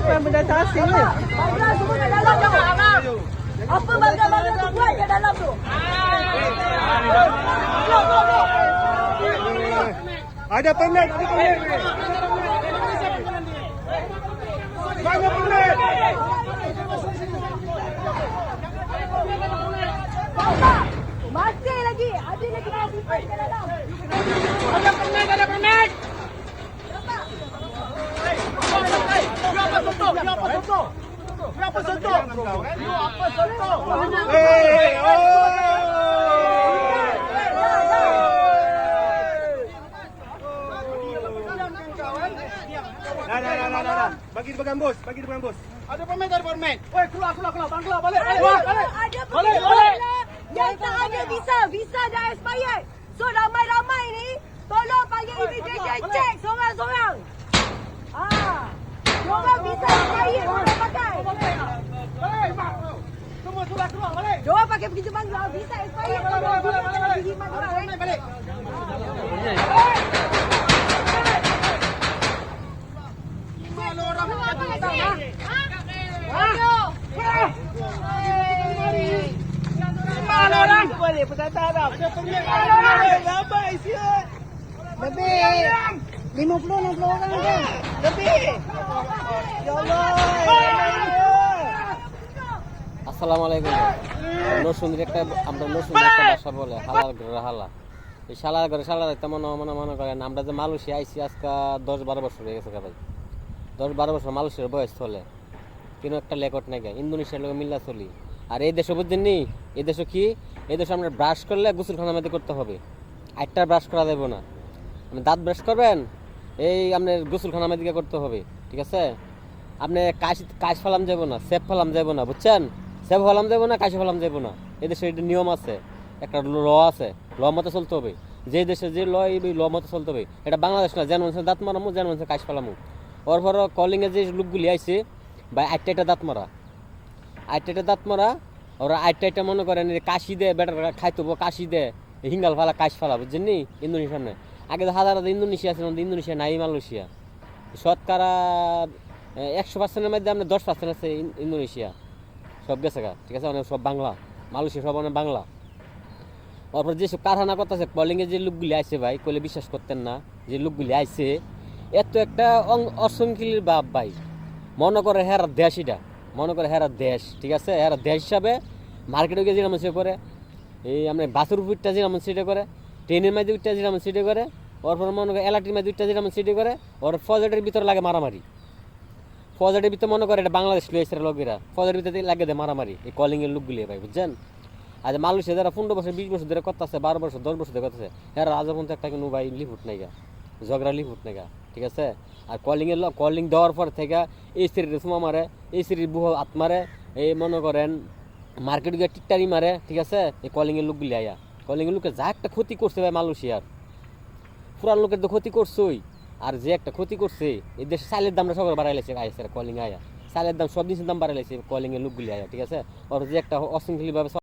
implementasi ni. Bangga semua ke dalam jangan. Apa bangga-bangga tu buat ke dalam tu? Ada permit, ada permit. Mana permit? Bangga. Masih lagi. Ada lagi masih ke dalam. Ada permit, ada permit. Siapa sentuh? Siapa sentuh? Siapa sentuh? Siapa sentuh? Dah. Bagi pegang bos, bagi pegang bos. Ada permit, ada permit. Oi, keluar. Bangla balik. Ada permit. Yang tak ada visa dah expired. So ramai-ramai ni tolong panggil immigration check seorang-seorang. Diorang visa expired, diorang pakai. Semua sudah keluar balik. Diorang pakai begitu Bangla, visa expired. Diorang pergi mana Balik. Orang boleh petata. Ada permit. Lambat siap. Lebih 50-60 orang kan? Lebih. Ya Allah. আসসালামু আলাইকুম নরসুন্দির একটা আমরা নরসুন্দির একটা ভাষা বলে হালাল ঘরে হালা এই শালার ঘরে শালার তেমন মনে করেন আমরা যে মালয়েশিয়া আইসি আজকে 10-12 বছর হয়ে গেছে ভাই 10-12 বছর মালয়েশিয়ার বয়স চলে কিন্তু একটা লেকট নাই ইন্দোনেশিয়ার লোক মিল্লা চলি আর এই দেশে বুঝছেন নি এই দেশে কি এই দেশে আমরা ব্রাশ করলে গোসলখানার মধ্যে করতে হবে একটা ব্রাশ করা যাবে না আপনি দাঁত ব্রাশ করবেন এই আপনার গোসলখানার মধ্যে করতে হবে ঠিক আছে আপনি কাশ ফেলাম যাব না সেফ ফেলাম যাব না বুঝছেন সেফ ফেলাম যাব না কাশ ফেলাম যাব না এই দেশে এটা নিয়ম আছে একটা ল আছে ল মতো চলতে হবে যে দেশে যে ল এই ল মতো চলতে হবে এটা বাংলাদেশ না যেন মানুষের দাঁত মারামো যেন মানুষের কাশ ফেলামো ওর পর কলিংয়ে যে লোকগুলি আইছে বা আটটা দাঁত মারা ওরা আটটা মনে করেন কাশি দেয় বেটার খাইতো কাশি দেয় হিঙ্গাল ফালা কাশ ফেলা বুঝছেন নি ইন্দোনেশিয়ার নেই আগে তো হাজার ইন্দোনেশিয়া আছে ইন্দোনেশিয়া নাই মালয়েশিয়া শতকরা 100%-এর মধ্যে আপনার 10% আছে ইন্দোনেশিয়া সব গেছে গা ঠিক আছে অনেক সব বাংলা মালয়েশিয়া সব অনেক বাংলা তারপর যেসব কারখানা করতেছে কলিংয়ে যে লোকগুলি আইছে ভাই কইলে বিশ্বাস করতেন না যে লোকগুলি আইছে এত একটা অসংখ্যির বাপ ভাই মনে করে হেরা দেশ এটা মনে করে হেরা দেশ ঠিক আছে হেরা দেশ হিসাবে মার্কেটে গিয়ে যেরকম সে করে এই আমরা বাসের উপরটা যেরকম সেটা করে ট্রেনের মাঝে উঠটা যেরকম সেটা করে ওর পর মনে করে এলাটির মাঝে উঠটা যেরকম সেটা করে ওর ফজেটের ভিতরে লাগে মারামারি ফজেটের ভিতরে মনে করে এটা বাংলাদেশ লইছে লোকেরা ফজেটের ভিতরে লাগে দেয় মারামারি এই কলিংয়ের লোকগুলি ভাই বুঝছেন আজ মালয়েশিয়া যারা 15 বছর 20 বছর ধরে করতেছে 12 বছর 10 বছর ধরে করতেছে এরা আজ পর্যন্ত একটা কিন্তু ভাই লিফুট নাই গা ঝগড়া লিফুট নাই গা ঠিক আছে আর কলিং দেওয়ার পর থেকে এই সিরির সুমা মারে এই সিরির বুহ হাত মারে এই মনে করেন মার্কেট গিয়ে টিকটারি মারে ঠিক আছে এই কলিংয়ের লোকগুলি আয়া কলিংয়ের লোকের যা একটা ক্ষতি করছে ভাই মালয়েশিয়ার পুরান লোকের তো ক্ষতি করছই আর যে একটা ক্ষতি করছে এই দেশে চালের দামটা সবার বাড়াই লাইছে আইসে কলিং আয়া চালের দাম সব জিনিসের দাম বাড়াই লাইছে কলিংয়ের লোকগুলি আয়া ঠিক আছে আর যে একটা অশৃঙ্খলিভাবে